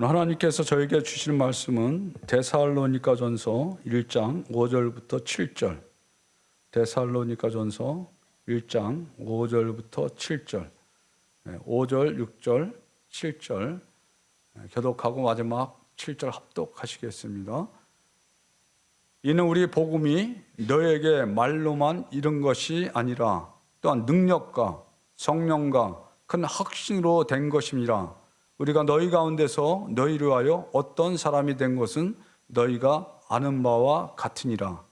오늘 하나님께서 저에게 주시는 말씀은 데살로니가전서 1장 5절부터 7절, 데살로니가전서 1장 5절부터 7절, 5절, 6절, 7절 교독하고 마지막 7절 합독하시겠습니다. 이는 우리 복음이 너에게 말로만 이른 것이 아니라 또한 능력과 성령과 큰 확신으로 된 것임이라. 우리가 너희 가운데서 너희를 위하여 어떤 사람이 된 것은 너희가 아는 바와 같으니라.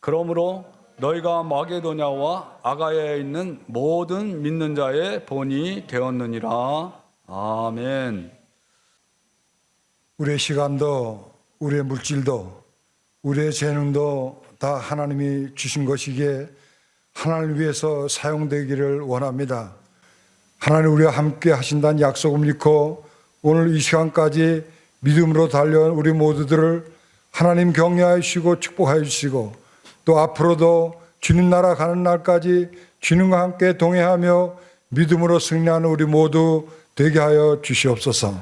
그러므로 너희가 마게도냐와 아가야에 있는 모든 믿는 자의 본이 되었느니라. 아멘. 우리의 시간도 우리의 물질도 우리의 재능도 다 하나님이 주신 것이기에 하나님을 위해서 사용되기를 원합니다. 하나님 우리와 함께 하신다는 약속을 믿고 오늘 이 시간까지 믿음으로 달려온 우리 모두들을 하나님 격려하여 주시고 축복하여 주시고 또 앞으로도 주님 나라 가는 날까지 주님과 함께 동행하며 믿음으로 승리하는 우리 모두 되게 하여 주시옵소서.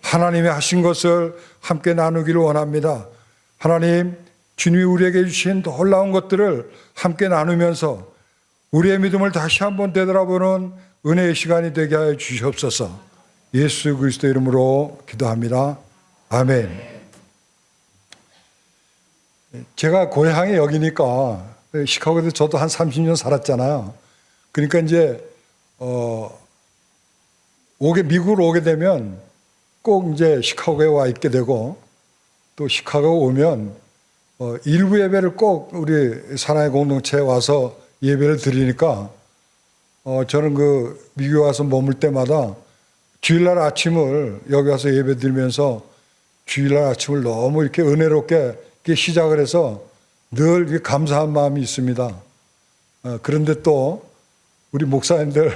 하나님이 하신 것을 함께 나누기를 원합니다. 하나님, 주님이 우리에게 주신 놀라운 것들을 함께 나누면서 우리의 믿음을 다시 한번 되돌아보는 은혜의 시간이 되게 하여 주시옵소서. 예수 그리스도 이름으로 기도합니다. 아멘. 제가 고향이 여기니까 시카고에서 저도 한 30년 살았잖아요. 그러니까 이제 미국으로 오게 되면 꼭 이제 시카고에 와 있게 되고 또 시카고 오면 일부 예배를 꼭 우리 사랑의 공동체에 와서 예배를 드리니까 저는 그 미국에 와서 머물 때마다 주일날 아침을 여기 와서 예배 드리면서 주일날 아침을 너무 이렇게 은혜롭게 이렇게 시작을 해서 늘 이렇게 감사한 마음이 있습니다. 그런데 또 우리 목사님들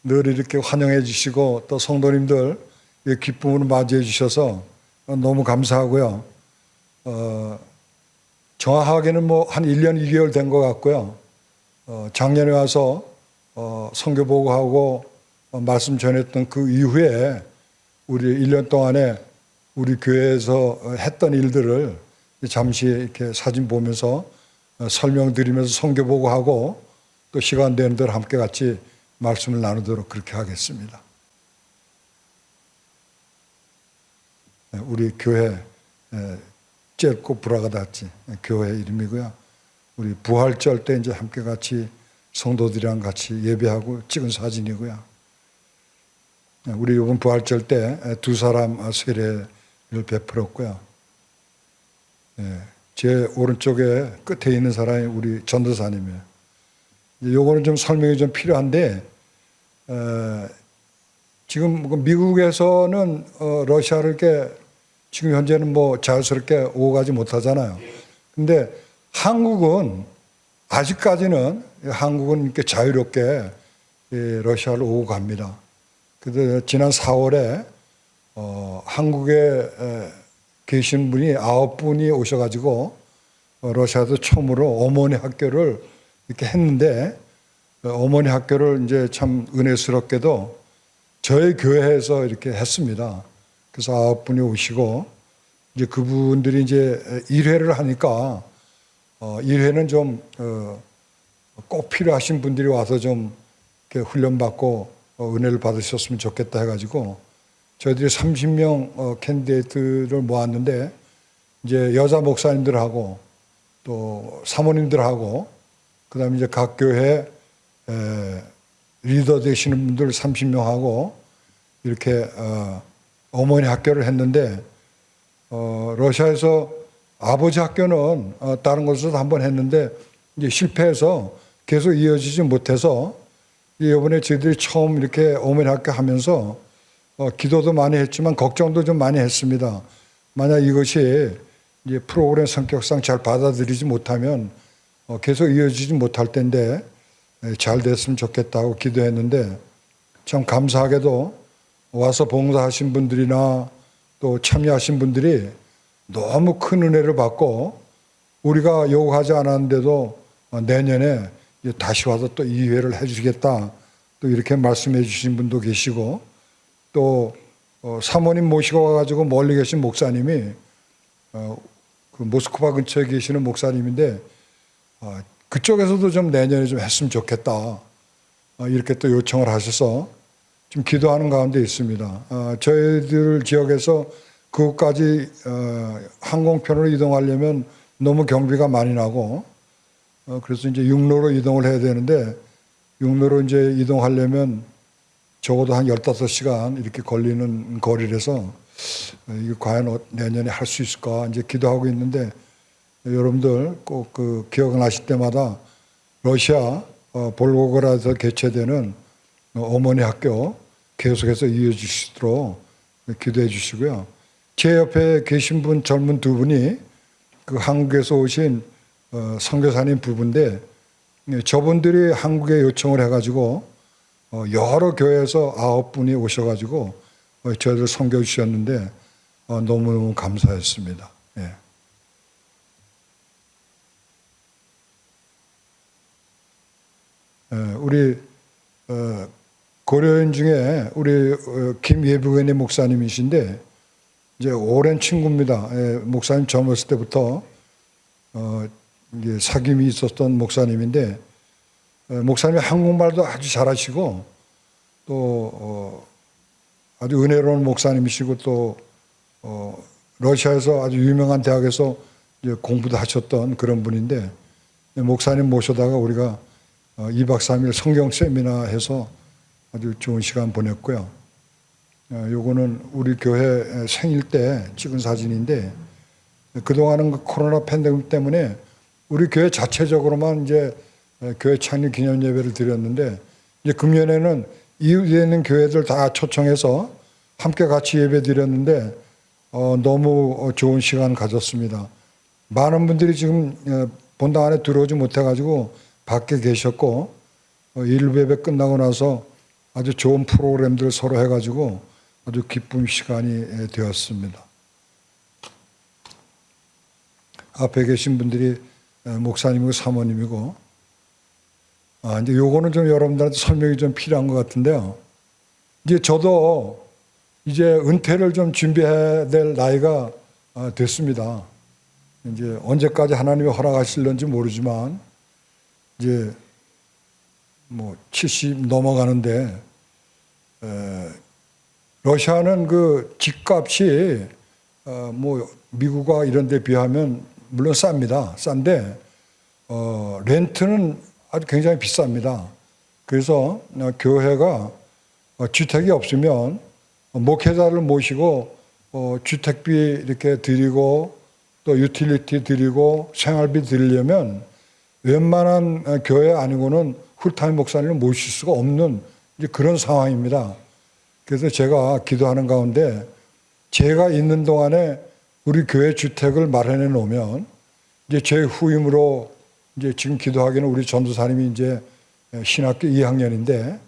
늘 이렇게 환영해 주시고 또 성도님들 기쁨으로 맞이해 주셔서 너무 감사하고요. 정확하게는 한 1년 2개월 된 것 같고요. 작년에 와서 선교 보고하고 말씀 전했던 그 이후에 우리 1년 동안에 우리 교회에서 했던 일들을 잠시 이렇게 사진 보면서 설명드리면서 선교 보고하고 또 시간 되는 대로 함께 같이 말씀을 나누도록 그렇게 하겠습니다. 우리 교회 젤코 브라가다치 교회 이름이고요. 우리 부활절 때 이제 함께 같이 성도들이랑 같이 예배하고 찍은 사진이고요. 우리 이번 부활절 때 두 사람 세례를 베풀었고요. 제 오른쪽에 끝에 있는 사람이 우리 전도사님이에요. 요거는 좀 설명이 좀 필요한데 지금 미국에서는 러시아를 이렇게 지금 현재는 자유스럽게 오고 가지 못하잖아요. 근데 한국은 아직까지는 이렇게 자유롭게 러시아를 오고 갑니다. 그래서 지난 4월에 한국에 계신 분이 9분이 오셔가지고 러시아에서 처음으로 어머니 학교를 이렇게 했는데 어머니 학교를 이제 참 은혜스럽게도 저희 교회에서 이렇게 했습니다. 그래서 9분이 오시고 이제 그분들이 이제 1회를 하니까 1회는 좀 꼭 필요하신 분들이 와서 좀 이렇게 훈련받고 은혜를 받으셨으면 좋겠다 해가지고 저희들이 30명 캔디데이트를 모았는데 이제 여자 목사님들하고 또 사모님들하고 그다음에 이제 각 교회 리더 되시는 분들 30명하고 이렇게 어머니 학교를 했는데 러시아에서 아버지 학교는 다른 곳에서도 한번 했는데 이제 실패해서 계속 이어지지 못해서 이번에 저희들이 처음 이렇게 어머니 학교 하면서 기도도 많이 했지만 걱정도 좀 많이 했습니다. 만약 이것이 이제 프로그램 성격상 잘 받아들이지 못하면 계속 이어지지 못할 텐데 잘 됐으면 좋겠다고 기도했는데 참 감사하게도 와서 봉사하신 분들이나 또 참여하신 분들이 너무 큰 은혜를 받고 우리가 요구하지 않았는데도 내년에 이제 다시 와서 또 2회를 해주시겠다. 또 이렇게 말씀해 주신 분도 계시고 또 사모님 모시고 와가지고 멀리 계신 목사님이 그 모스크바 근처에 계시는 목사님인데 그쪽에서도 좀 내년에 좀 했으면 좋겠다. 이렇게 또 요청을 하셔서 좀 기도하는 가운데 있습니다. 저희들 지역에서 그곳까지 항공편으로 이동하려면 너무 경비가 많이 나고 그래서 이제 육로로 이동을 해야 되는데 육로로 이제 이동하려면 적어도 한 15시간 이렇게 걸리는 거리라서 이게 과연 내년에 할 수 있을까 이제 기도하고 있는데 여러분들 꼭 그 기억나실 때마다 러시아 볼고그라드에서 개최되는 어머니 학교 계속해서 이어지시도록 기도해 주시고요. 제 옆에 계신 분 젊은 두 분이 그 한국에서 오신 선교사님 부부인데 저분들이 한국에 요청을 해가지고 여러 교회에서 9분이 오셔가지고 저희들 섬겨 주셨는데 너무너무 감사했습니다. 예. 우리 고려인 중에 우리 김예부근의 목사님이신데 이제 오랜 친구입니다. 예, 목사님 젊었을 때부터 이제 사귐이 있었던 목사님인데 목사님이 한국말도 아주 잘하시고 또 아주 은혜로운 목사님이시고 또 러시아에서 아주 유명한 대학에서 이제 공부도 하셨던 그런 분인데 목사님 모셔다가 우리가 2박 3일 성경 세미나 해서 아주 좋은 시간 보냈고요. 요거는 우리 교회 생일 때 찍은 사진인데 그동안은 그 코로나 팬데믹 때문에 우리 교회 자체적으로만 이제 교회 창립 기념 예배를 드렸는데 이제 금년에는 이웃에 있는 교회들 다 초청해서 함께 같이 예배 드렸는데 너무 좋은 시간 가졌습니다. 많은 분들이 지금 본당 안에 들어오지 못해가지고 밖에 계셨고 일부 예배 끝나고 나서 아주 좋은 프로그램들 서로 해가지고 아주 기쁜 시간이 되었습니다. 앞에 계신 분들이 목사님이고 사모님이고 이제 요거는 좀 여러분들한테 설명이 좀 필요한 것 같은데요. 이제 저도 이제 은퇴를 좀 준비해야 될 나이가 됐습니다. 이제 언제까지 하나님이 허락하실런지 모르지만 이제 뭐 70 넘어가는데 러시아는 그 집값이 뭐 미국과 이런 데 비하면 물론 쌉니다. 싼데 렌트는 아주 굉장히 비쌉니다. 그래서 교회가 주택이 없으면 목회자를 모시고 주택비 이렇게 드리고 또 유틸리티 드리고 생활비 드리려면 웬만한 교회 아니고는 풀타임 목사님을 모실 수가 없는 이제 그런 상황입니다. 그래서 제가 기도하는 가운데 제가 있는 동안에 우리 교회 주택을 마련해 놓으면 이제 제 후임으로 이제 지금 기도하기는 우리 전도사님이 이제 신학교 2학년인데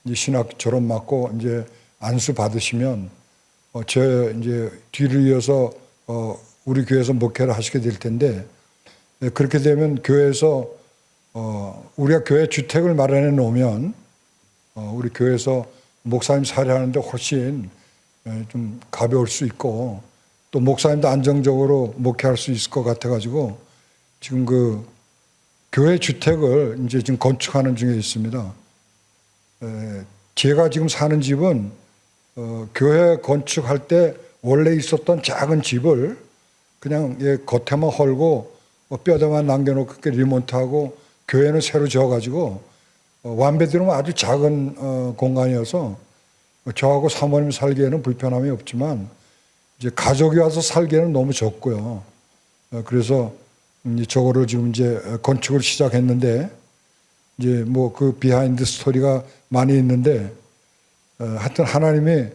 이제 신학 졸업 맞고 이제 안수 받으시면 제 이제 뒤를 이어서 우리 교회에서 목회를 하시게 될 텐데 그렇게 되면 교회에서 우리가 교회 주택을 마련해 놓으면 우리 교회에서 목사님 살해하는데 훨씬 좀 가벼울 수 있고 또 목사님도 안정적으로 목회할 수 있을 것 같아가지고 지금 그 교회 주택을 이제 지금 건축하는 중에 있습니다. 제가 지금 사는 집은 교회 건축할 때 원래 있었던 작은 집을 그냥 겉에만 헐고 뼈대만 남겨놓고 리모nt하고 교회는 새로 지어가지고 완배되면 아주 작은 공간이어서 저하고 사모님 살기에는 불편함이 없지만 이제 가족이 와서 살기에는 너무 적고요. 그래서 저거를 지금 이제 건축을 시작했는데 이제 뭐 그 비하인드 스토리가 많이 있는데 하여튼 하나님이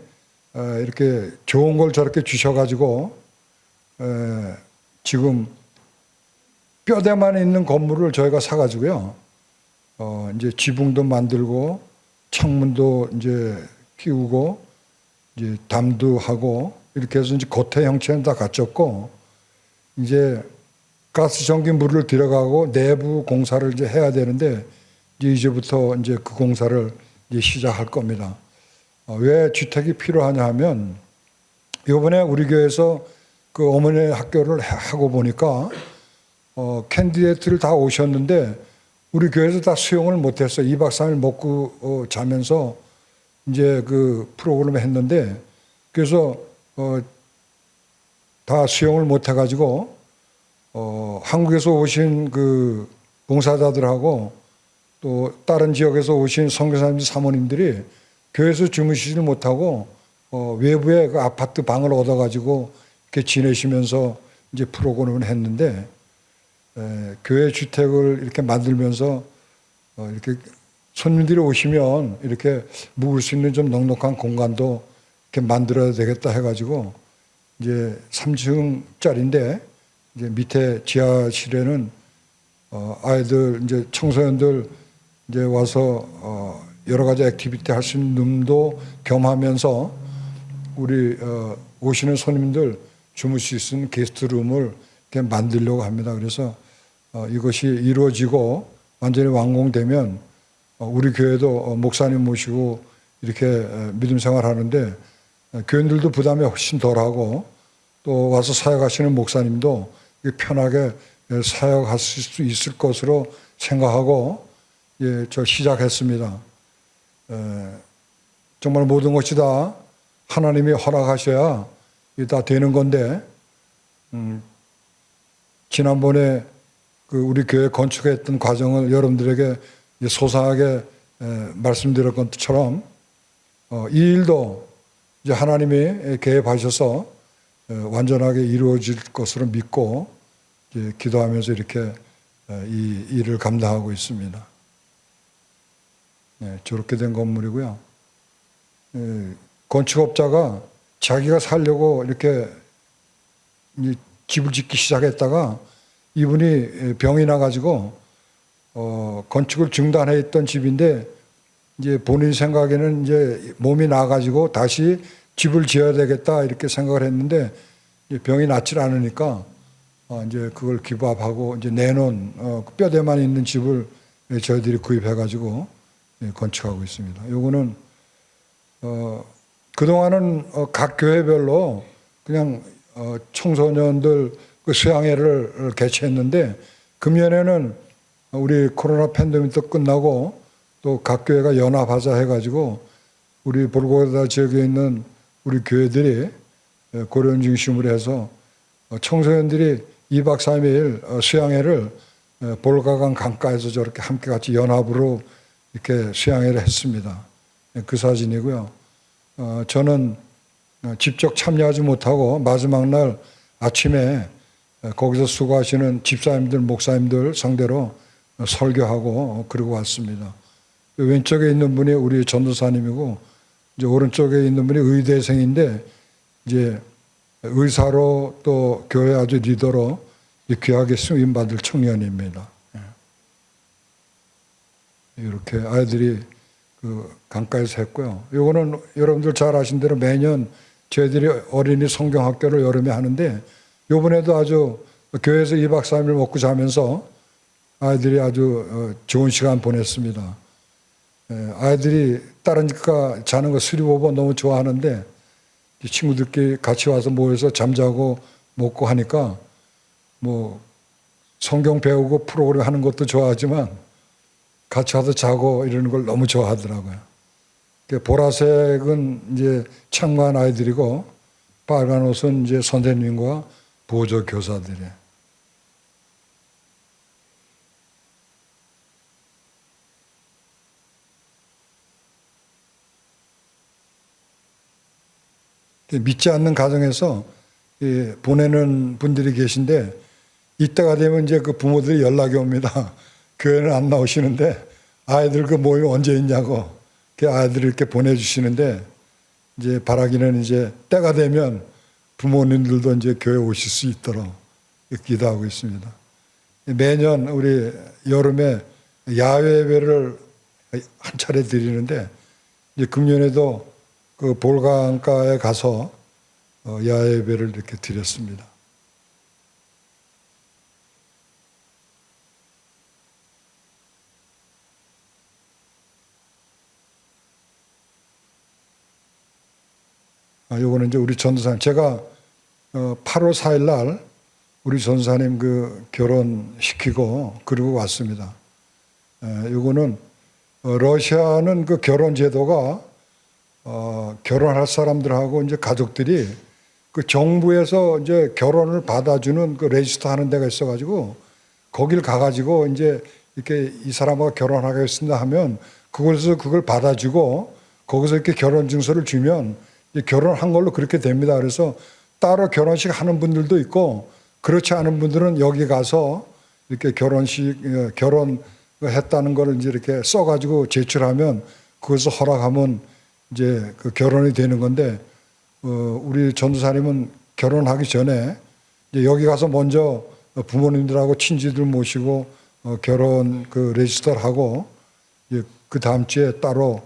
이렇게 좋은 걸 저렇게 주셔가지고 지금 뼈대만 있는 건물을 저희가 사가지고요. 이제 지붕도 만들고 창문도 이제 끼우고 이제 담도 하고 이렇게 해서 이제 겉에 형체는 다 갖췄고 이제 가스, 전기, 물을 들어가고 내부 공사를 이제 해야 되는데 이제부터 이제 그 공사를 이제 시작할 겁니다. 왜 주택이 필요하냐 하면 이번에 우리 교회에서 그 어머니 학교를 하고 보니까 캔디데이트를 다 오셨는데 우리 교회에서 다 수용을 못했어요. 2박 3일 먹고 자면서 이제 그 프로그램을 했는데 그래서 다 수용을 못해가지고 한국에서 오신 그 봉사자들하고 또 다른 지역에서 오신 선교사님 사모님들이 교회에서 주무시지를 못하고 외부에 그 아파트 방을 얻어가지고 이렇게 지내시면서 이제 프로그램을 했는데 교회 주택을 이렇게 만들면서 이렇게 손님들이 오시면 이렇게 묵을 수 있는 좀 넉넉한 공간도 이렇게 만들어야 되겠다 해가지고 이제 3층짜리인데 이제 밑에 지하실에는 아이들 이제 청소년들 이제 와서 여러 가지 액티비티 할 수 있는 룸도 겸하면서 우리 오시는 손님들 주무실 수 있는 게스트룸을 이렇게 만들려고 합니다. 그래서 이것이 이루어지고 완전히 완공되면 우리 교회도 목사님 모시고 이렇게 믿음 생활하는데 교인들도 부담이 훨씬 덜하고 또 와서 사역하시는 목사님도 편하게 사역하실 수 있을 것으로 생각하고 저 시작했습니다. 정말 모든 것이 다 하나님이 허락하셔야 다 되는 건데 지난번에 그 우리 교회 건축했던 과정을 여러분들에게 소상하게 말씀드렸던 것처럼 이 일도 이제 하나님이 계획하셔서 완전하게 이루어질 것으로 믿고 이제 기도하면서 이렇게 이 일을 감당하고 있습니다. 저렇게 된 건물이고요. 건축업자가 자기가 살려고 이렇게 집을 짓기 시작했다가 이분이 병이 나가지고 건축을 중단해 있던 집인데 이제 본인 생각에는 이제 몸이 나가지고 다시 집을 지어야 되겠다 이렇게 생각을 했는데 병이 낫질 않으니까 이제 그걸 기부합하고 이제 내놓은 뼈대만 있는 집을 저희들이 구입해가지고 건축하고 있습니다. 요거는 그동안은 각 교회별로 그냥 청소년들 그 수양회를 개최했는데 금년에는 우리 코로나 팬데믹도 끝나고 또 각 교회가 연합하자 해가지고 우리 볼고다 지역에 있는 우리 교회들이 고려원 중심으로 해서 청소년들이 2박 3일 수양회를 볼가강 강가에서 저렇게 함께 같이 연합으로 이렇게 수양회를 했습니다. 그 사진이고요. 저는 직접 참여하지 못하고 마지막 날 아침에 거기서 수고하시는 집사님들, 목사님들 상대로 설교하고 그러고 왔습니다. 왼쪽에 있는 분이 우리 전도사님이고 이제 오른쪽에 있는 분이 의대생인데 이제 의사로 또 교회 아주 리더로 귀하게 승인받을 청년입니다. 이렇게 아이들이 그 강가에서 했고요. 이거는 여러분들 잘 아신 대로 매년 저희들이 어린이 성경학교를 여름에 하는데 이번에도 아주 교회에서 2박 3일 먹고 자면서 아이들이 아주 좋은 시간 보냈습니다. 아이들이 다른 집가 자는 거 수리보고 너무 좋아하는데 친구들끼리 같이 와서 모여서 잠자고 먹고 하니까 뭐 성경 배우고 프로그램 하는 것도 좋아하지만 같이 와서 자고 이러는 걸 너무 좋아하더라고요. 보라색은 이제 참가한 아이들이고 빨간 옷은 이제 선생님과 보조 교사들이에요. 믿지 않는 가정에서 보내는 분들이 계신데 이때가 되면 이제 그 부모들이 연락이 옵니다. 교회는 안 나오시는데 아이들 그 모임 언제 있냐고 아이들을 이렇게 보내주시는데 이제 바라기는 이제 때가 되면 부모님들도 이제 교회 오실 수 있도록 기도하고 있습니다. 매년 우리 여름에 야외 예배를 한 차례 드리는데 이제 금년에도 그 볼강가에 가서 야외 예배를 이렇게 드렸습니다. 요거는 이제 우리 전도사님, 제가 8월 4일 날 우리 전도사님 그 결혼시키고 그러고 왔습니다. 요거는 러시아는 그 결혼 제도가 결혼할 사람들하고 이제 가족들이 그 정부에서 이제 결혼을 받아주는 그 레지스터 하는 데가 있어가지고 거길 가가지고 이제 이렇게 이 사람하고 결혼하겠습니다 하면 그곳에서 그걸 받아주고 거기서 이렇게 결혼 증서를 주면 이제 결혼한 걸로 그렇게 됩니다. 그래서 따로 결혼식 하는 분들도 있고 그렇지 않은 분들은 여기 가서 이렇게 결혼했다는 거를 이제 이렇게 써가지고 제출하면 그것을 허락하면 이제 그 결혼이 되는 건데 우리 전도사님은 결혼하기 전에 이제 여기 가서 먼저 부모님들하고 친지들 모시고 결혼 그 레지스터를 하고 그 다음 주에 따로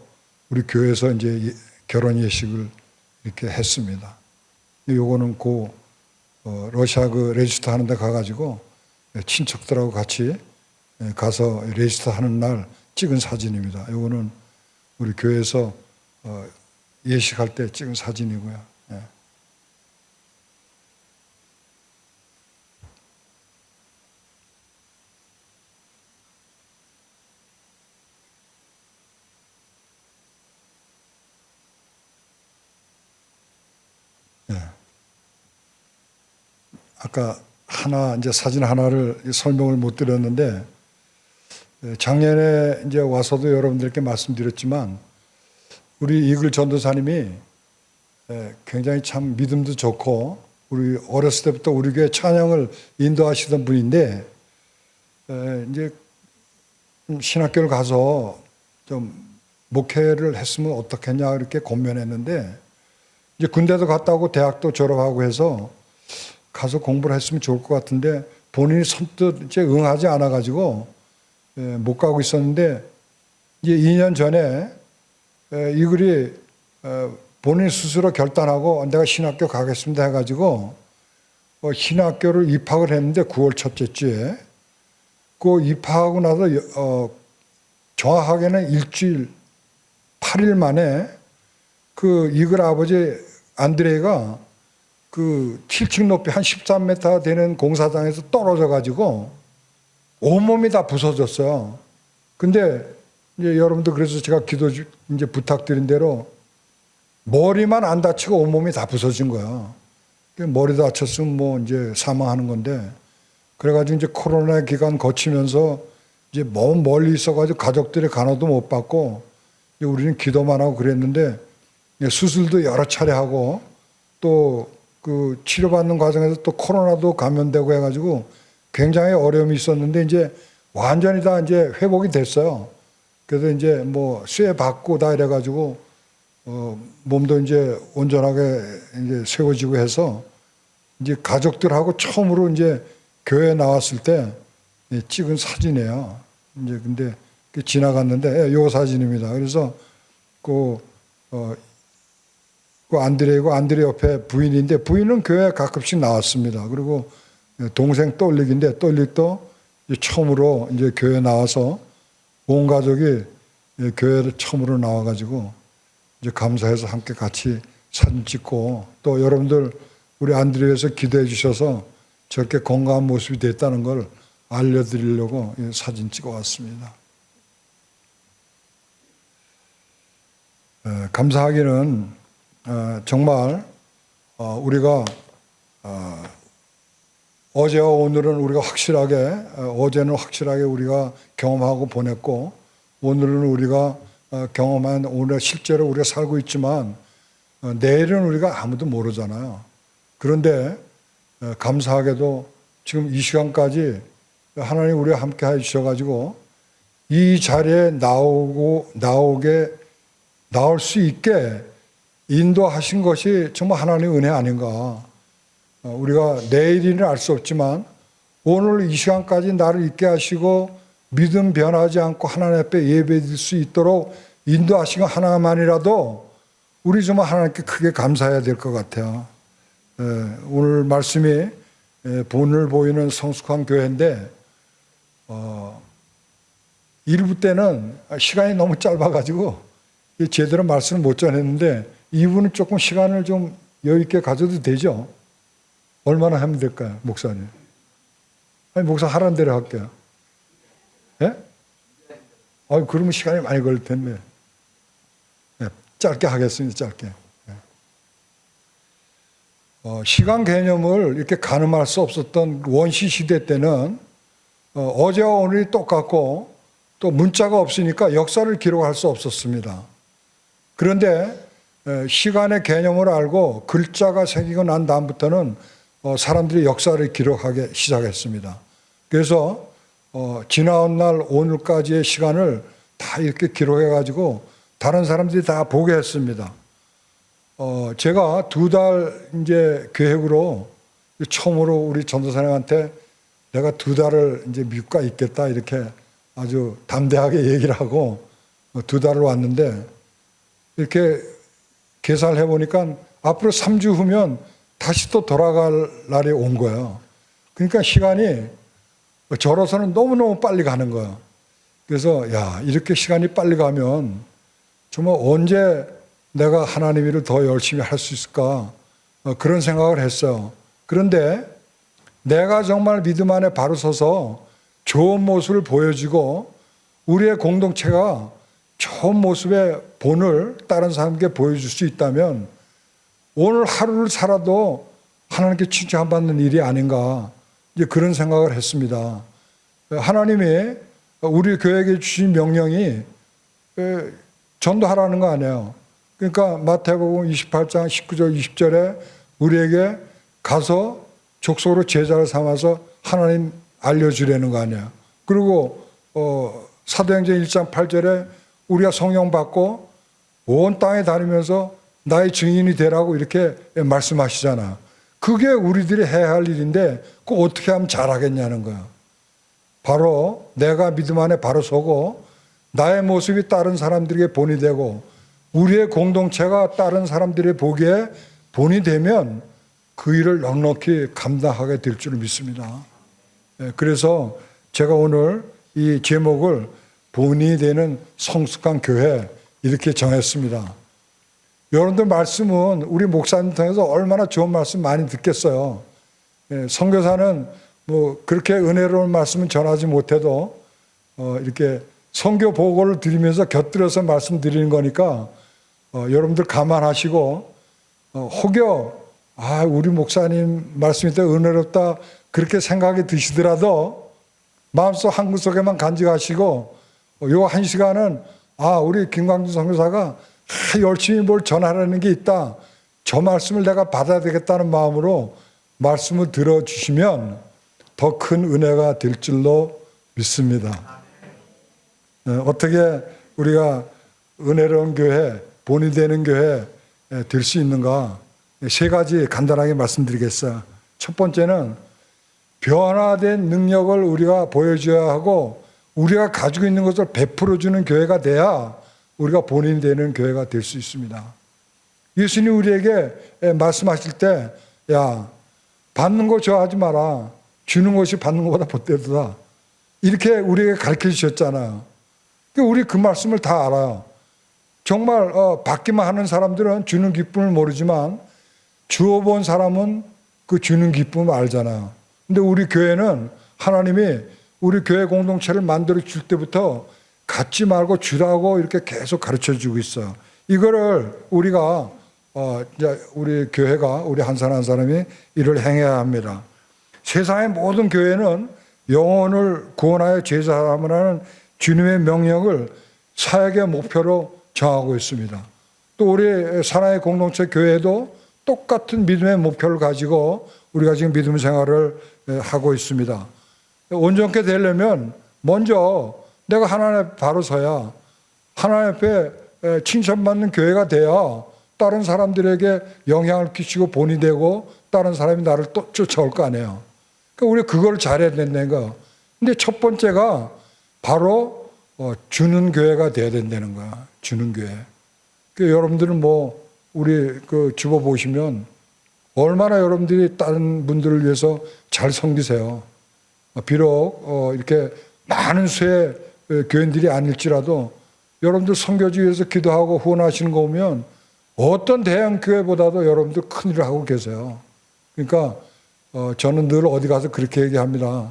우리 교회에서 이제 결혼 예식을 이렇게 했습니다. 요거는 그 러시아 그 레지스터 하는 데 가가지고 친척들하고 같이 가서 레지스터 하는 날 찍은 사진입니다. 요거는 우리 교회에서 예식할 때 찍은 사진이고요. 예. 예. 아까 이제 사진 하나를 설명을 못 드렸는데 작년에 이제 와서도 여러분들께 말씀드렸지만 우리 이글 전도사님이 굉장히 참 믿음도 좋고 우리 어렸을 때부터 우리 교회 찬양을 인도하시던 분인데 이제 신학교를 가서 좀 목회를 했으면 어떻겠냐 이렇게 고민했는데 이제 군대도 갔다 오고 대학도 졸업하고 해서 가서 공부를 했으면 좋을 것 같은데 본인이 선뜻 이제 응하지 않아 가지고 못 가고 있었는데 이제 2년 전에 이글이 본인 스스로 결단하고 내가 신학교 가겠습니다 해가지고 신학교를 입학을 했는데 9월 첫째 주에 그 입학하고 나서 정확하게는 일주일 8일 만에 그 이글 아버지 안드레이가 그 7층 높이 한 13m 되는 공사장에서 떨어져 가지고 온몸이 다 부서졌어요. 근데 이제 여러분들 그래서 제가 기도 이제 부탁드린 대로 머리만 안 다치고 온몸이 다 부서진 거야. 머리 다쳤으면 뭐 이제 사망하는 건데 그래가지고 이제 코로나 기간 거치면서 이제 먼 멀리 있어가지고 가족들의 간호도 못 받고 우리는 기도만 하고 그랬는데 수술도 여러 차례 하고 또 그 치료받는 과정에서 또 코로나도 감염되고 해가지고 굉장히 어려움이 있었는데 이제 완전히 다 이제 회복이 됐어요. 그래서 이제 뭐 쇠 받고 다 이래가지고 몸도 이제 온전하게 이제 세워지고 해서 이제 가족들하고 처음으로 이제 교회에 나왔을 때 찍은 사진이에요. 이제 근데 지나갔는데 요 사진입니다. 그래서 그 안드레이고 안드레 옆에 부인인데 부인은 교회에 가끔씩 나왔습니다. 그리고 동생 떨릭인데 떨릭도 처음으로 이제 교회에 나와서 온 가족이 교회를 처음으로 나와가지고 이제 감사해서 함께 같이 사진 찍고 또 여러분들 우리 안드레에서 기도해 주셔서 저렇게 건강한 모습이 됐다는 걸 알려드리려고 사진 찍어 왔습니다. 감사하기는 정말 우리가 어제와 오늘은 우리가 확실하게 어제는 확실하게 우리가 경험하고 보냈고 오늘은 우리가 경험한 오늘 실제로 우리가 살고 있지만 내일은 우리가 아무도 모르잖아요. 그런데 감사하게도 지금 이 시간까지 하나님 우리와 함께 해 주셔가지고 이 자리에 나올 수 있게 인도하신 것이 정말 하나님의 은혜 아닌가. 우리가 내일이는 알 수 없지만 오늘 이 시간까지 나를 있게 하시고 믿음 변하지 않고 하나님 앞에 예배드릴 수 있도록 인도하신 것 하나만이라도 우리 정말 하나님께 크게 감사해야 될 것 같아요. 오늘 말씀이 본을 보이는 성숙한 교회인데 1부 때는 시간이 너무 짧아가지고 제대로 말씀을 못 전했는데 2부는 조금 시간을 좀 여유 있게 가져도 되죠? 얼마나 하면 될까요, 목사님? 아니, 목사 하라는 대로 할게요. 예? 그러면 시간이 많이 걸릴 텐데. 네, 짧게 하겠습니다, 짧게. 시간 개념을 이렇게 가늠할 수 없었던 원시 시대 때는 어제와 오늘이 똑같고 또 문자가 없으니까 역사를 기록할 수 없었습니다. 그런데 시간의 개념을 알고 글자가 생기고 난 다음부터는 사람들이 역사를 기록하기 시작했습니다. 그래서 지나온 날 오늘까지의 시간을 다 이렇게 기록해가지고 다른 사람들이 다 보게 했습니다. 제가 2달 이제 계획으로 처음으로 우리 전도사님한테 내가 2달을 이제 미국 가 있겠다 이렇게 아주 담대하게 얘기를 하고 2달을 왔는데 이렇게 계산을 해보니까 앞으로 3주 후면 다시 또 돌아갈 날이 온 거예요. 그러니까 시간이 저로서는 너무너무 빨리 가는 거예요. 그래서 야, 이렇게 시간이 빨리 가면 정말 언제 내가 하나님 일을 더 열심히 할 수 있을까 그런 생각을 했어요. 그런데 내가 정말 믿음 안에 바로 서서 좋은 모습을 보여주고 우리의 공동체가 좋은 모습의 본을 다른 사람에게 보여줄 수 있다면 오늘 하루를 살아도 하나님께 칭찬받는 일이 아닌가 이제 그런 생각을 했습니다. 하나님이 우리 교회에게 주신 명령이 전도하라는 거 아니에요. 그러니까 마태복음 28장 19절 20절에 우리에게 가서 족속으로 제자를 삼아서 하나님 알려주려는 거 아니에요. 그리고 사도행전 1장 8절에 우리가 성령 받고 온 땅에 다니면서 나의 증인이 되라고 이렇게 말씀하시잖아. 그게 우리들이 해야 할 일인데 그거 어떻게 하면 잘하겠냐는 거야. 바로 내가 믿음 안에 바로 서고 나의 모습이 다른 사람들에게 본이 되고 우리의 공동체가 다른 사람들의 보기에 본이 되면 그 일을 넉넉히 감당하게 될 줄 믿습니다. 그래서 제가 오늘 이 제목을 본이 되는 성숙한 교회 이렇게 정했습니다. 여러분들 말씀은 우리 목사님 통해서 얼마나 좋은 말씀 많이 듣겠어요. 선교사는 뭐 그렇게 은혜로운 말씀은 전하지 못해도 이렇게 선교 보고를 드리면서 곁들여서 말씀드리는 거니까 여러분들 감안하시고 혹여 우리 목사님 말씀이 더 은혜롭다 그렇게 생각이 드시더라도 마음속 한구석에만 간직하시고 요 1시간은 우리 김광준 선교사가 열심히 뭘 전하라는 게 있다. 저 말씀을 내가 받아야 되겠다는 마음으로 말씀을 들어주시면 더 큰 은혜가 될 줄로 믿습니다. 어떻게 우리가 은혜로운 교회, 본이 되는 교회 될 수 있는가? 3가지 간단하게 말씀드리겠어요. 첫 번째는 변화된 능력을 우리가 보여줘야 하고 우리가 가지고 있는 것을 베풀어주는 교회가 돼야 우리가 본인 되는 교회가 될 수 있습니다. 예수님 우리에게 말씀하실 때 받는 거 좋아하지 마라. 주는 것이 받는 것보다 복되도다. 이렇게 우리에게 가르쳐 주셨잖아요. 우리 그 말씀을 다 알아요. 정말 받기만 하는 사람들은 주는 기쁨을 모르지만 주어본 사람은 그 주는 기쁨을 알잖아요. 근데 우리 교회는 하나님이 우리 교회 공동체를 만들어 줄 때부터 갖지 말고 주라고 이렇게 계속 가르쳐 주고 있어요. 이거를 우리가 이제 우리 교회가 우리 한 사람 한 사람이 이를 행해야 합니다. 세상의 모든 교회는 영혼을 구원하여 제사함이라는 주님의 명령을 사역의 목표로 정하고 있습니다. 또 우리 사랑의 공동체 교회도 똑같은 믿음의 목표를 가지고 우리가 지금 믿음 생활을 하고 있습니다. 온전케 되려면 먼저 내가 하나님 앞에 바로 서야 하나님 앞에 칭찬받는 교회가 돼야 다른 사람들에게 영향을 끼치고 본이 되고 다른 사람이 나를 또 쫓아올 거 아니에요. 그러니까 우리 그걸 잘해야 된다는 거. 근데 첫 번째가 바로 주는 교회가 돼야 된다는 거야. 주는 교회. 그러니까 여러분들은 우리 그 주보 보시면 얼마나 여러분들이 다른 분들을 위해서 잘 섬기세요. 비록 이렇게 많은 수의 교인들이 아닐지라도 여러분들 섬겨주기 위해서 기도하고 후원하시는 거 보면 어떤 대형 교회보다도 여러분들 큰 일을 하고 계세요. 그러니까 저는 늘 어디 가서 그렇게 얘기합니다.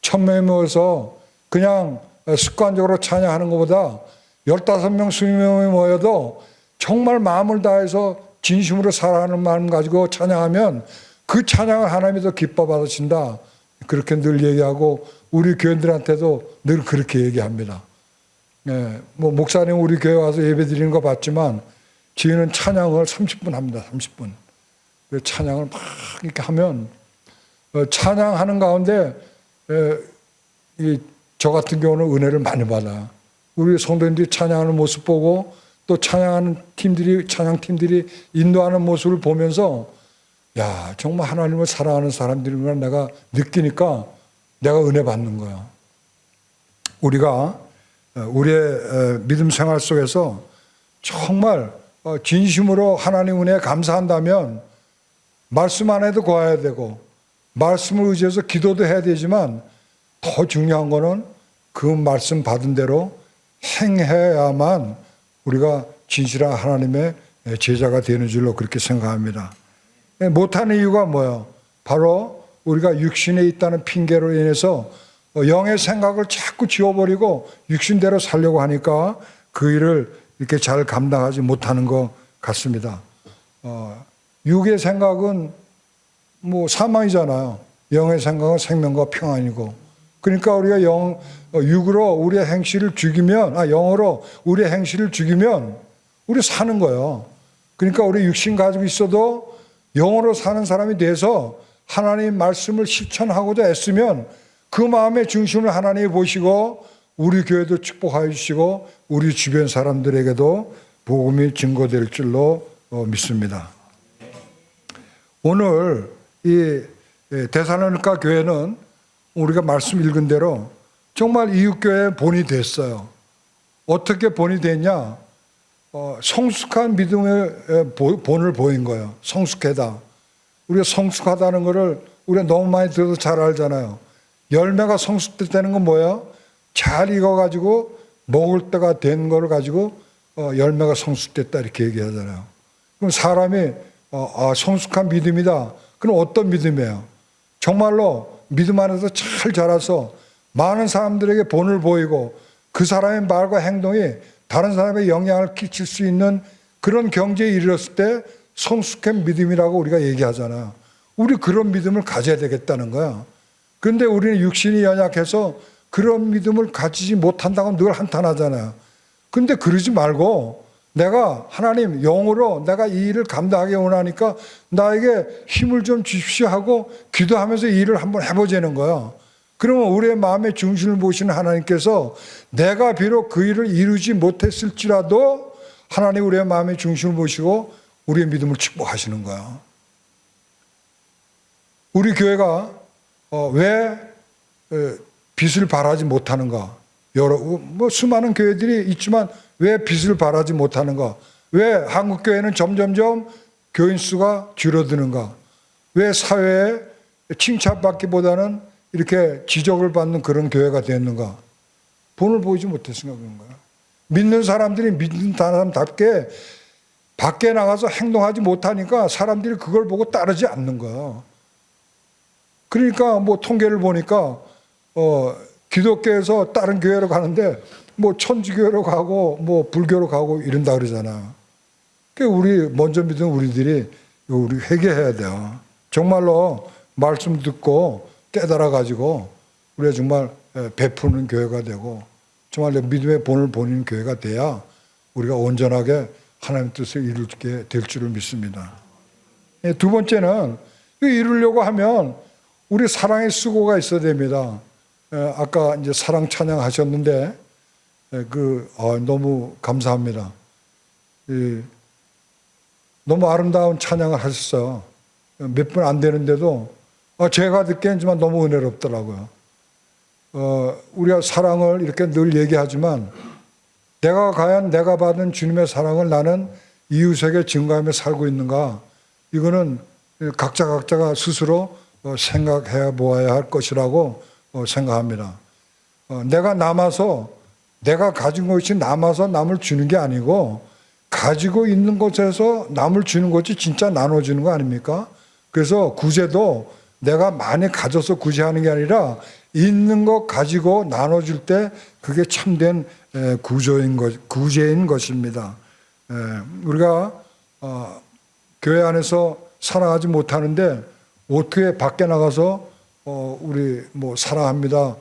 1000명이 모여서 그냥 습관적으로 찬양하는 것보다 15명, 20명이 모여도 정말 마음을 다해서 진심으로 사랑하는 마음 가지고 찬양하면 그 찬양을 하나님이 더 기뻐 받으신다. 그렇게 늘 얘기하고 우리 교인들한테도 늘 그렇게 얘기합니다. 예, 뭐 목사님 우리 교회 와서 예배 드리는 거 봤지만 저희는 찬양을 30분 합니다. 30분. 찬양을 막 이렇게 하면 찬양하는 가운데 저 같은 경우는 은혜를 많이 받아요. 우리 성도님들이 찬양하는 모습 보고 또 찬양하는 팀들이 찬양팀들이 인도하는 모습을 보면서 야 정말 하나님을 사랑하는 사람들인 걸 내가 느끼니까 내가 은혜 받는 거야. 우리가 우리의 믿음 생활 속에서 정말 진심으로 하나님 은혜에 감사한다면 말씀 안 해도 구해야 되고 말씀을 의지해서 기도도 해야 되지만 더 중요한 거는 그 말씀 받은 대로 행해야만 우리가 진실한 하나님의 제자가 되는 줄로 그렇게 생각합니다. 못하는 이유가 뭐예요? 바로 우리가 육신에 있다는 핑계로 인해서 영의 생각을 자꾸 지워버리고 육신대로 살려고 하니까 그 일을 이렇게 잘 감당하지 못하는 것 같습니다. 육의 생각은 뭐 사망이잖아요. 영의 생각은 생명과 평안이고. 그러니까 우리가 육으로 우리의 행실을 죽이면, 영으로 우리의 행실을 죽이면 우리 사는 거예요. 그러니까 우리 육신 가지고 있어도 영으로 사는 사람이 돼서 하나님 말씀을 실천하고자 애쓰면 그 마음의 중심을 하나님이 보시고 우리 교회도 축복하여 주시고 우리 주변 사람들에게도 복음이 증거될 줄로 믿습니다. 오늘 이 데살로니가 교회는 우리가 말씀 읽은 대로 정말 이웃교회의 본이 됐어요. 어떻게 본이 됐냐? 성숙한 믿음의 본을 보인 거예요. 성숙하다. 우리가 성숙하다는 것을 우리가 너무 많이 들어서 잘 알잖아요. 열매가 성숙됐다는 건 뭐예요? 잘 익어가지고 먹을 때가 된 거를 가지고 열매가 성숙됐다 이렇게 얘기하잖아요. 그럼 사람이 성숙한 믿음이다. 그럼 어떤 믿음이에요? 정말로 믿음 안에서 잘 자라서 많은 사람들에게 본을 보이고 그 사람의 말과 행동이 다른 사람의 영향을 끼칠 수 있는 그런 경지에 이르렀을 때 성숙한 믿음이라고 우리가 얘기하잖아요. 우리 그런 믿음을 가져야 되겠다는 거야. 그런데 우리는 육신이 연약해서 그런 믿음을 가지지 못한다고 늘 한탄하잖아요. 근데 그러지 말고 내가 하나님 영으로 내가 이 일을 감당하기 원하니까 나에게 힘을 좀 주십시오 하고 기도하면서 이 일을 한번 해보자는 거야. 그러면 우리의 마음의 중심을 보시는 하나님께서 내가 비록 그 일을 이루지 못했을지라도 하나님 우리의 마음의 중심을 보시고 우리의 믿음을 축복하시는 거야. 우리 교회가 왜 빛을 발하지 못하는가? 수많은 교회들이 있지만 왜 빛을 발하지 못하는가? 왜 한국 교회는 점점점 교인 수가 줄어드는가? 왜 사회에 칭찬받기보다는 이렇게 지적을 받는 그런 교회가 됐는가? 본을 보이지 못했으니까 그런 거야. 믿는 사람들이 믿는 사람답게 밖에 나가서 행동하지 못하니까 사람들이 그걸 보고 따르지 않는 거야. 그러니까 뭐 통계를 보니까 기독교에서 다른 교회로 가는데 뭐 천주교로 가고 뭐 불교로 가고 이런다 그러잖아. 그러니까 우리 먼저 믿은 우리 회개해야 돼요. 정말로 말씀 듣고 깨달아 가지고 우리가 정말 베푸는 교회가 되고 정말 믿음의 본을 보이는 교회가 돼야 우리가 온전하게 하나님 뜻을 이루게 될 줄을 믿습니다. 두 번째는 이루려고 하면 우리 사랑의 수고가 있어야 됩니다. 아까 이제 사랑 찬양하셨는데 너무 감사합니다. 너무 아름다운 찬양을 하셨어요. 몇 분 안 되는데도 제가 듣기에는 너무 은혜롭더라고요. 우리가 사랑을 이렇게 늘 얘기하지만 내가 과연 내가 받은 주님의 사랑을 나는 이웃에게 증거하며 살고 있는가? 이거는 각자가 스스로 생각해 보아야 할 것이라고 생각합니다. 내가 남아서 내가 가진 것이 남아서 남을 주는 게 아니고 가지고 있는 것에서 남을 주는 것이 진짜 나눠주는 거 아닙니까? 그래서 구제도 내가 많이 가져서 구제하는 게 아니라 있는 것 가지고 나눠줄 때 그게 참된 구제인 것입니다. 우리가 교회 안에서 살아가지 못하는데 어떻게 밖에 나가서 우리 뭐 사랑합니다,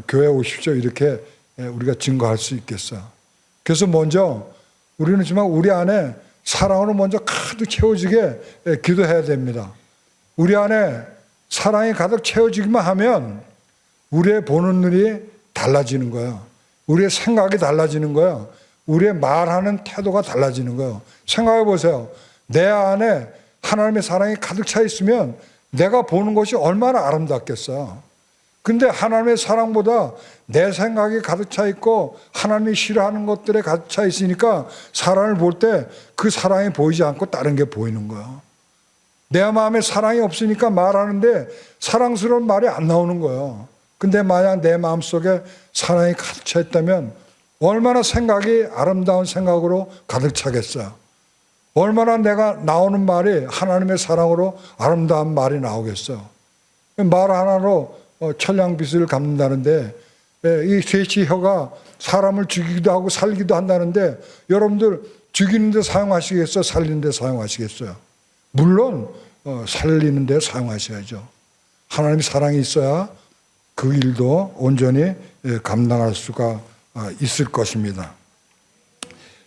교회 오십시오 이렇게 우리가 증거할 수 있겠어요. 그래서 먼저 우리는 정말 우리 안에 사랑으로 먼저 가득 채워지게 기도해야 됩니다. 우리 안에 사랑이 가득 채워지기만 하면 우리의 보는 눈이 달라지는 거예요. 우리의 생각이 달라지는 거예요. 우리의 말하는 태도가 달라지는 거예요. 생각해 보세요. 내 안에 하나님의 사랑이 가득 차 있으면 내가 보는 것이 얼마나 아름답겠어요. 근데 하나님의 사랑보다 내 생각이 가득 차 있고 하나님이 싫어하는 것들에 가득 차 있으니까 사랑을 볼 때 그 사랑이 보이지 않고 다른 게 보이는 거예요. 내 마음에 사랑이 없으니까 말하는데 사랑스러운 말이 안 나오는 거예요. 근데 만약 내 마음속에 사랑이 가득 차 있다면 얼마나 생각이 아름다운 생각으로 가득 차겠어요. 얼마나 내가 나오는 말이 하나님의 사랑으로 아름다운 말이 나오겠어요. 말 하나로 천냥빚을 갚는다는데 이 셋이 혀가 사람을 죽이기도 하고 살기도 한다는데 여러분들 죽이는 데 사용하시겠어요? 살리는 데 사용하시겠어요? 물론 살리는 데 사용하셔야죠. 하나님의 사랑이 있어야 그 일도 온전히 감당할 수가 있을 것입니다.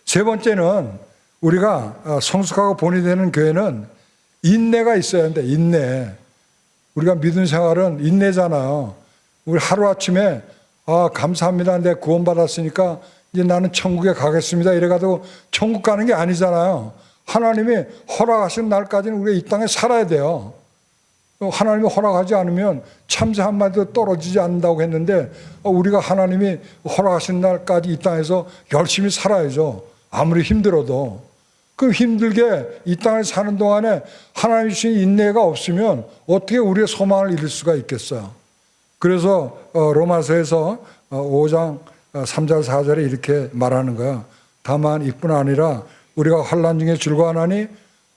세 번째는 우리가 성숙하고 본이 되는 교회는 인내가 있어야 하는데 인내. 우리가 믿음 생활은 인내잖아요. 우리 하루아침에 감사합니다. 내가 구원받았으니까 이제 나는 천국에 가겠습니다. 이래가지고 천국 가는 게 아니잖아요. 하나님이 허락하신 날까지는 우리가 이 땅에 살아야 돼요. 하나님이 허락하지 않으면 참새 한 마리도 떨어지지 않는다고 했는데 우리가 하나님이 허락하신 날까지 이 땅에서 열심히 살아야죠. 아무리 힘들어도. 그 힘들게 이 땅을 사는 동안에 하나님이 주신 인내가 없으면 어떻게 우리의 소망을 이룰 수가 있겠어요. 그래서 로마서에서 5장 3절 4절에 이렇게 말하는 거야. 다만 이뿐 아니라 우리가 환난 중에 즐거워하나니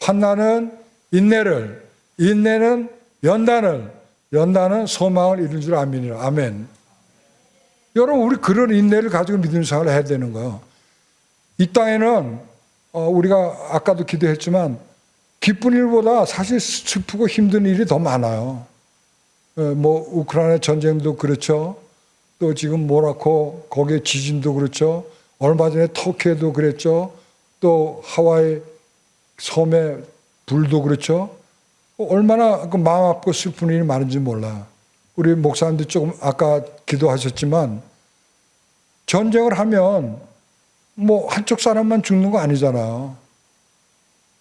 환난은 인내를, 인내는 연단을, 연단은 소망을 이룰 줄 아미니라. 아멘. 여러분 우리 그런 인내를 가지고 믿음 생활을 해야 되는 거예요. 이 땅에는 우리가 아까도 기도했지만 기쁜 일보다 사실 슬프고 힘든 일이 더 많아요. 뭐 우크라이나 전쟁도 그렇죠. 또 지금 모나코 거기에 지진도 그렇죠. 얼마 전에 터키에도 그랬죠. 또 하와이 섬에 불도 그렇죠. 얼마나 그 마음 아프고 슬픈 일이 많은지 몰라. 우리 목사님도 조금 아까 기도하셨지만 전쟁을 하면 뭐 한쪽 사람만 죽는 거 아니잖아요.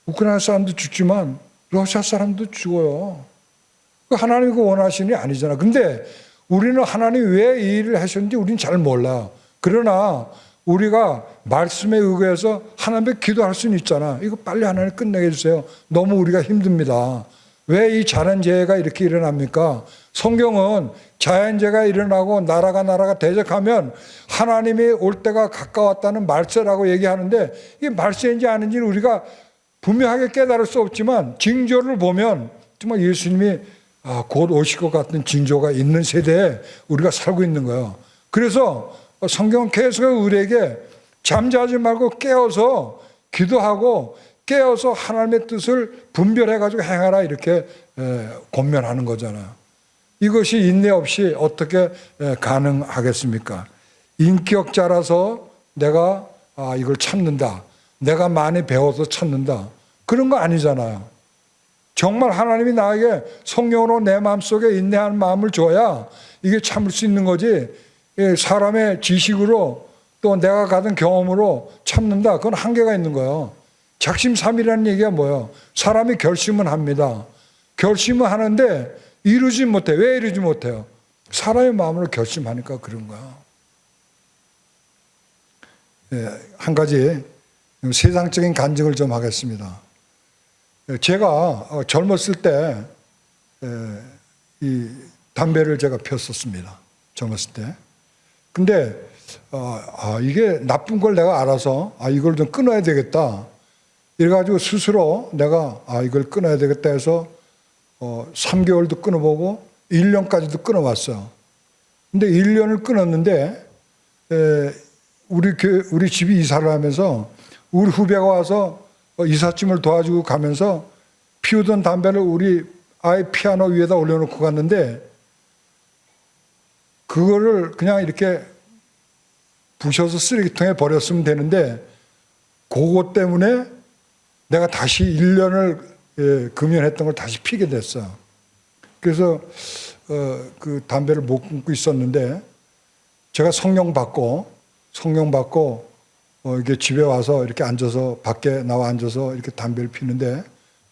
우크라이나 사람도 죽지만 러시아 사람도 죽어요. 하나님이 그 원하시는 게 아니잖아. 근데 우리는 하나님이 왜 이 일을 하셨는지 우리는 잘 몰라. 그러나 우리가 말씀에 의거해서 하나님께 기도할 수는 있잖아. 이거 빨리 하나님 끝내게 해주세요. 너무 우리가 힘듭니다. 왜 이 자연재해가 이렇게 일어납니까? 성경은 자연재해가 일어나고 나라가 대적하면 하나님이 올 때가 가까웠다는 말세라고 얘기하는데 이게 말세인지 아닌지는 우리가 분명하게 깨달을 수 없지만 징조를 보면 정말 예수님이 곧 오실 것 같은 징조가 있는 세대에 우리가 살고 있는 거예요. 그래서 성경은 계속 우리에게 잠자지 말고 깨어서 기도하고 깨어서 하나님의 뜻을 분별해가지고 행하라 이렇게 권면하는 거잖아요. 이것이 인내 없이 어떻게 가능하겠습니까? 인격자라서 내가 이걸 참는다. 내가 많이 배워서 참는다. 그런 거 아니잖아요. 정말 하나님이 나에게 성령으로 내 마음속에 인내하는 마음을 줘야 이게 참을 수 있는 거지. 사람의 지식으로 또 내가 가진 경험으로 참는다. 그건 한계가 있는 거예요. 작심삼일이라는 얘기가 뭐예요? 사람이 결심은 합니다. 결심은 하는데 이루지 못해. 왜 이루지 못해요? 사람의 마음으로 결심하니까 그런 거야. 한 가지 세상적인 간증을 좀 하겠습니다. 제가 젊었을 때 이 담배를 제가 폈었습니다. 젊었을 때. 근데 이게 나쁜 걸 내가 알아서 이걸 좀 끊어야 되겠다. 이래가지고 스스로 내가 이걸 끊어야 되겠다 해서 3개월도 끊어보고 1년까지도 끊어왔어요. 근데 1년을 끊었는데 우리 집이 이사를 하면서 우리 후배가 와서 이삿짐을 도와주고 가면서 피우던 담배를 우리 아이 피아노 위에다 올려놓고 갔는데 그거를 그냥 이렇게 부셔서 쓰레기통에 버렸으면 되는데 그것 때문에 내가 다시 1년을 금연했던 걸 다시 피게 됐어. 그래서 그 담배를 못 끊고 있었는데 제가 성령 받고 이게 집에 와서 이렇게 앉아서 밖에 나와 앉아서 이렇게 담배를 피는데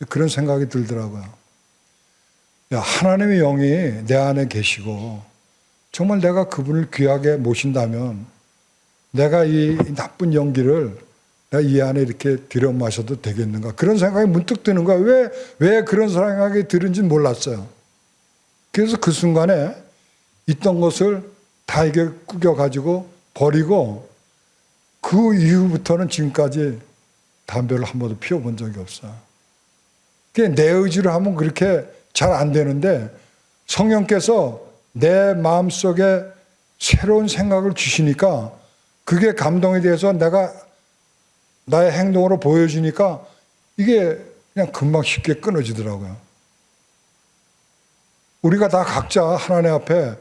그런 생각이 들더라고요. 하나님의 영이 내 안에 계시고 정말 내가 그분을 귀하게 모신다면 내가 이 나쁜 연기를 내가 이 안에 이렇게 들여 마셔도 되겠는가 그런 생각이 문득 드는 거야. 왜 그런 생각이 들은지는 몰랐어요. 그래서 그 순간에 있던 것을 다 이게 구겨가지고 버리고 그 이후부터는 지금까지 담배를 한 번도 피워본 적이 없어요. 내 의지로 하면 그렇게 잘 안 되는데 성령께서 내 마음속에 새로운 생각을 주시니까 그게 감동이 돼서 내가 나의 행동으로 보여주니까 이게 그냥 금방 쉽게 끊어지더라고요. 우리가 다 각자 하나님 앞에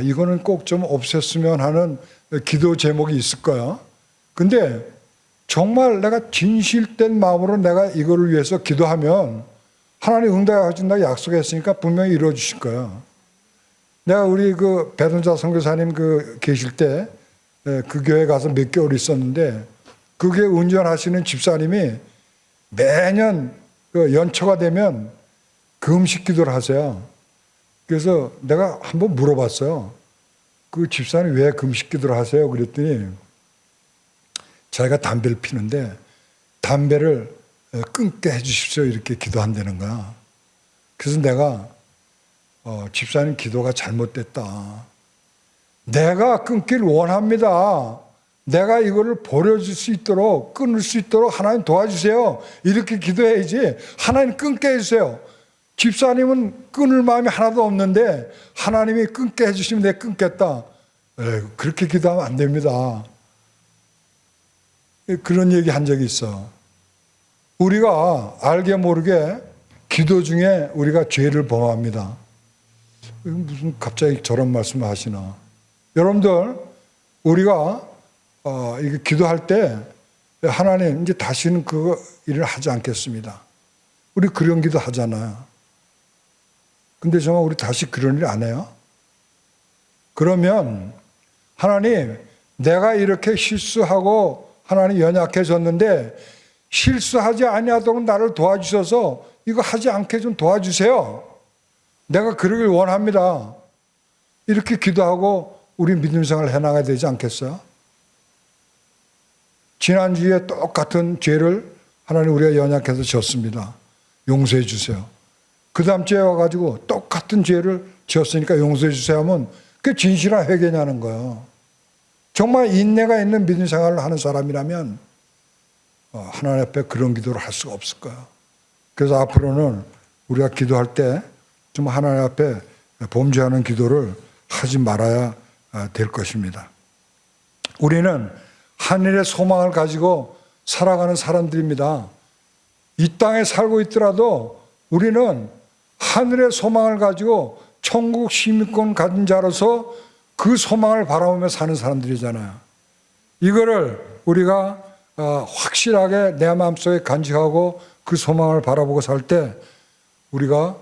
이거는 꼭 좀 없앴으면 하는 기도 제목이 있을 거야. 근데 정말 내가 진실된 마음으로 내가 이거를 위해서 기도하면 하나님 응답해 준다고 약속했으니까 분명히 이루어 주실 거야. 내가 우리 그 배동자 선교사님 계실 때 그 교회 가서 몇 개월 있었는데 그 교회 운전하시는 집사님이 매년 그 연초가 되면 금식 기도를 하세요. 그래서 내가 한번 물어봤어요. 그 집사님 왜 금식 기도를 하세요? 그랬더니 자기가 담배를 피는데 담배를 끊게 해 주십시오 이렇게 기도한다는 거야. 그래서 내가 집사님 기도가 잘못됐다. 내가 끊길 원합니다. 내가 이거를 버려줄 수 있도록 끊을 수 있도록 하나님 도와주세요. 이렇게 기도해야지 하나님 끊게 해주세요. 집사님은 끊을 마음이 하나도 없는데 하나님이 끊게 해주시면 내가 끊겠다. 그렇게 기도하면 안 됩니다. 그런 얘기 한 적이 있어. 우리가 알게 모르게 기도 중에 우리가 죄를 범합니다. 무슨 갑자기 저런 말씀을 하시나. 여러분들 우리가 이게 기도할 때 하나님 이제 다시는 그 일을 하지 않겠습니다. 우리 그런 기도 하잖아요. 근데 정말 우리 다시 그런 일 안 해요? 그러면 하나님 내가 이렇게 실수하고 하나님 연약해졌는데 실수하지 아니하도록 나를 도와주셔서 이거 하지 않게 좀 도와주세요. 내가 그러길 원합니다. 이렇게 기도하고 우리 믿음 생활을 해나가야 되지 않겠어요? 지난주에 똑같은 죄를 하나님 우리가 연약해서 졌습니다. 용서해 주세요. 그 다음 주에 와가지고 똑같은 죄를 지었으니까 용서해 주세요 하면 그게 진실한 회개냐는 거예요. 정말 인내가 있는 믿음 생활을 하는 사람이라면 하나님 앞에 그런 기도를 할 수가 없을 거예요. 그래서 앞으로는 우리가 기도할 때 좀 하나님 앞에 범죄하는 기도를 하지 말아야 될 것입니다. 우리는 하늘의 소망을 가지고 살아가는 사람들입니다. 이 땅에 살고 있더라도 우리는 하늘의 소망을 가지고 천국 시민권 가진 자로서 그 소망을 바라보며 사는 사람들이잖아요. 이거를 우리가 확실하게 내 마음속에 간직하고 그 소망을 바라보고 살 때 우리가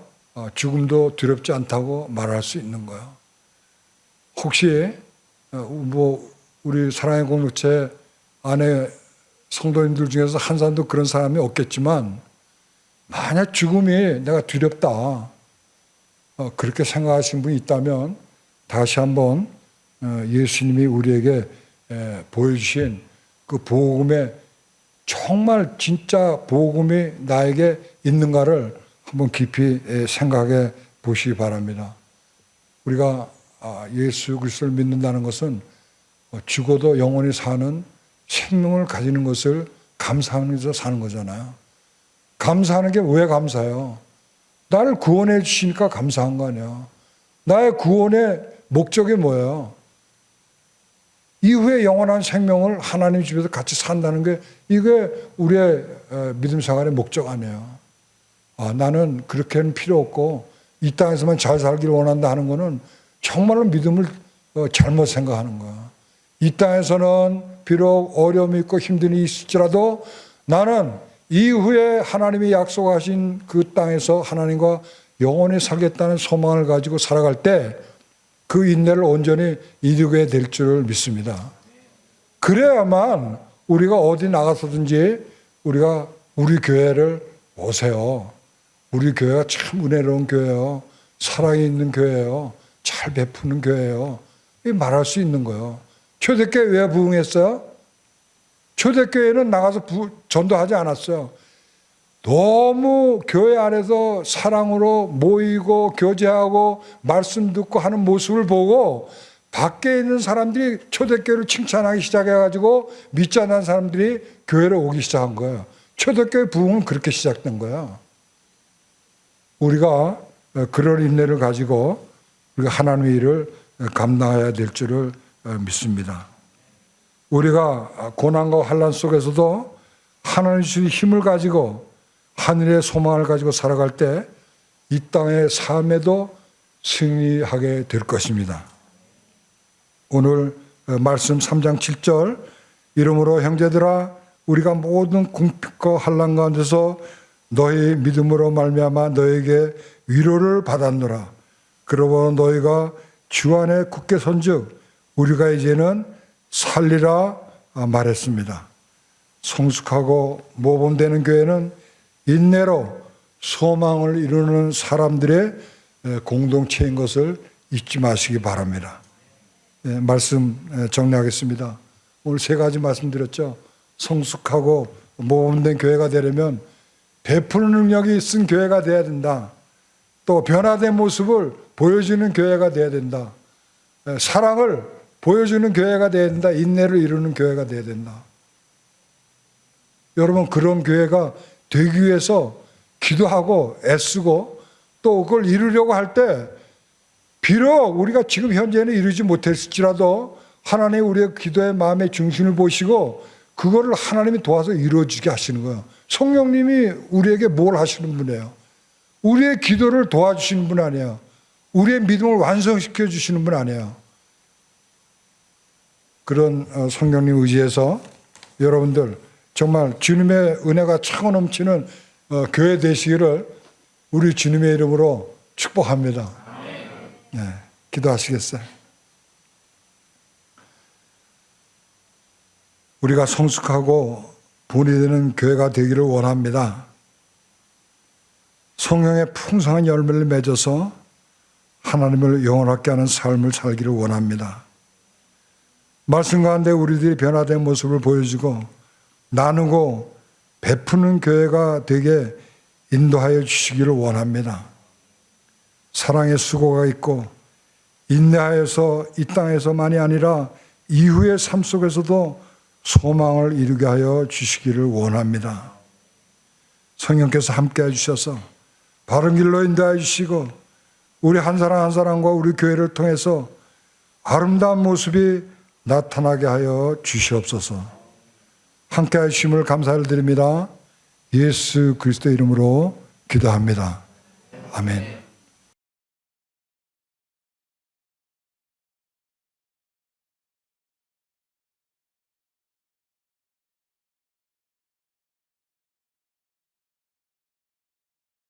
죽음도 두렵지 않다고 말할 수 있는 거예요. 혹시 우리 사랑의 공동체 안에 성도님들 중에서 한 사람도 그런 사람이 없겠지만 만약 죽음이 내가 두렵다 그렇게 생각하시는 분이 있다면 다시 한번 예수님이 우리에게 보여주신 그 복음의 정말 진짜 복음이 나에게 있는가를 한번 깊이 생각해 보시기 바랍니다. 우리가 예수 그리스도를 믿는다는 것은 죽어도 영원히 사는 생명을 가지는 것을 감사하면서 사는 거잖아요. 감사하는 게 왜 감사해요? 나를 구원해 주시니까 감사한 거 아니야. 나의 구원의 목적이 뭐예요? 이후에 영원한 생명을 하나님 집에서 같이 산다는 게 이게 우리의 믿음 생활의 목적 아니에요. 나는 그렇게는 필요 없고 이 땅에서만 잘 살기를 원한다 하는 거는 정말로 믿음을 잘못 생각하는 거야. 이 땅에서는 비록 어려움이 있고 힘든 일이 있을지라도 나는 이후에 하나님이 약속하신 그 땅에서 하나님과 영원히 살겠다는 소망을 가지고 살아갈 때 그 인내를 온전히 이루게 될 줄을 믿습니다. 그래야만 우리가 어디 나가서든지 우리가 우리 교회를 오세요. 우리 교회가 참 은혜로운 교회예요. 사랑이 있는 교회예요. 잘 베푸는 교회예요. 말할 수 있는 거예요. 초대교회 왜 부흥했어요? 초대교회는 나가서 전도하지 않았어요. 너무 교회 안에서 사랑으로 모이고 교제하고 말씀 듣고 하는 모습을 보고 밖에 있는 사람들이 초대교회를 칭찬하기 시작해가지고 믿지 않는 사람들이 교회로 오기 시작한 거예요. 초대교회 부흥은 그렇게 시작된 거예요. 우리가 그런 인내를 가지고 우리가 하나님의 일을 감당해야 될 줄을 믿습니다. 우리가 고난과 환난 속에서도 하나님 주신 힘을 가지고 하늘의 소망을 가지고 살아갈 때 이 땅의 삶에도 승리하게 될 것입니다. 오늘 말씀 3장 7절 이러므로 형제들아 우리가 모든 궁핍과 환난 가운데서 너희 믿음으로 말미암아 너에게 위로를 받았노라. 그러므로 너희가 주 안에 굳게 선즉 우리가 이제는 살리라 말했습니다. 성숙하고 모범되는 교회는 인내로 소망을 이루는 사람들의 공동체인 것을 잊지 마시기 바랍니다. 말씀 정리하겠습니다. 오늘 세 가지 말씀드렸죠. 성숙하고 모범된 교회가 되려면 베푸는 능력이 있은 교회가 되어야 된다. 또 변화된 모습을 보여주는 교회가 되어야 된다. 사랑을 보여주는 교회가 되어야 된다. 인내를 이루는 교회가 되어야 된다. 여러분 그런 교회가 되기 위해서 기도하고 애쓰고 또 그걸 이루려고 할 때 비록 우리가 지금 현재는 이루지 못했을지라도 하나님 우리의 기도의 마음의 중심을 보시고 그거를 하나님이 도와서 이루어지게 하시는 거예요. 성령님이 우리에게 뭘 하시는 분이에요? 우리의 기도를 도와주시는 분 아니에요. 우리의 믿음을 완성시켜 주시는 분 아니에요. 그런 성령님 의지해서 여러분들 정말 주님의 은혜가 차고 넘치는 교회 되시기를 우리 주님의 이름으로 축복합니다. 네, 기도하시겠어요? 우리가 성숙하고 분리되는 교회가 되기를 원합니다. 성령의 풍성한 열매를 맺어서 하나님을 영원하게 하는 삶을 살기를 원합니다. 말씀 가운데 우리들이 변화된 모습을 보여주고 나누고 베푸는 교회가 되게 인도하여 주시기를 원합니다. 사랑의 수고가 있고 인내하여서 이 땅에서만이 아니라 이후의 삶 속에서도 소망을 이루게 하여 주시기를 원합니다. 성령께서 함께해 주셔서 바른 길로 인도해 주시고 우리 한 사람 한 사람과 우리 교회를 통해서 아름다운 모습이 나타나게 하여 주시옵소서. 함께해 주심을 감사를 드립니다. 예수 그리스도 이름으로 기도합니다. 아멘.